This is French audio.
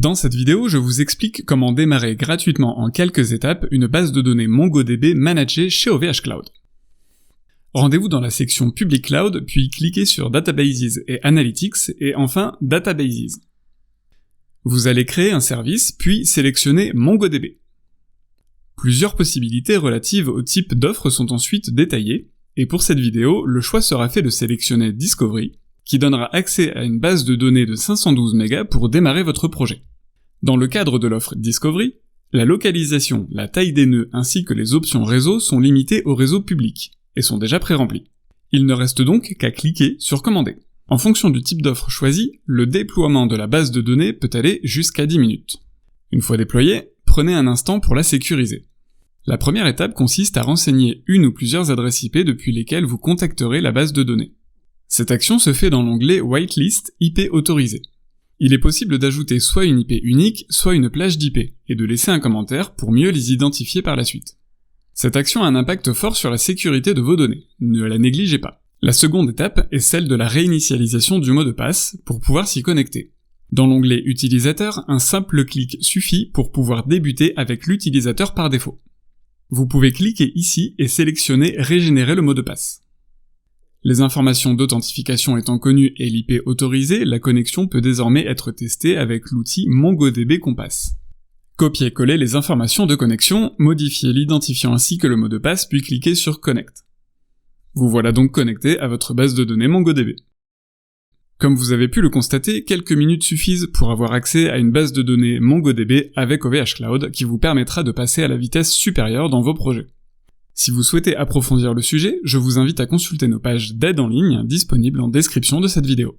Dans cette vidéo, je vous explique comment démarrer gratuitement en quelques étapes une base de données MongoDB managée chez OVH Cloud. Rendez-vous dans la section Public Cloud, puis cliquez sur Databases et Analytics, et enfin Databases. Vous allez créer un service, puis sélectionner MongoDB. Plusieurs possibilités relatives au type d'offre sont ensuite détaillées, et pour cette vidéo, le choix sera fait de sélectionner Discovery, qui donnera accès à une base de données de 512 MB pour démarrer votre projet. Dans le cadre de l'offre Discovery, la localisation, la taille des nœuds ainsi que les options réseau sont limitées au réseau public, et sont déjà pré-remplis. Il ne reste donc qu'à cliquer sur Commander. En fonction du type d'offre choisi, le déploiement de la base de données peut aller jusqu'à 10 minutes. Une fois déployée, prenez un instant pour la sécuriser. La première étape consiste à renseigner une ou plusieurs adresses IP depuis lesquelles vous contacterez la base de données. Cette action se fait dans l'onglet Whitelist IP autorisé. Il est possible d'ajouter soit une IP unique, soit une plage d'IP, et de laisser un commentaire pour mieux les identifier par la suite. Cette action a un impact fort sur la sécurité de vos données, ne la négligez pas. La seconde étape est celle de la réinitialisation du mot de passe pour pouvoir s'y connecter. Dans l'onglet Utilisateur, un simple clic suffit pour pouvoir débuter avec l'utilisateur par défaut. Vous pouvez cliquer ici et sélectionner Régénérer le mot de passe. Les informations d'authentification étant connues et l'IP autorisée, la connexion peut désormais être testée avec l'outil MongoDB Compass. Copiez-coller les informations de connexion, modifiez l'identifiant ainsi que le mot de passe, puis cliquez sur Connect. Vous voilà donc connecté à votre base de données MongoDB. Comme vous avez pu le constater, quelques minutes suffisent pour avoir accès à une base de données MongoDB avec OVH Cloud qui vous permettra de passer à la vitesse supérieure dans vos projets. Si vous souhaitez approfondir le sujet, je vous invite à consulter nos pages d'aide en ligne disponibles en description de cette vidéo.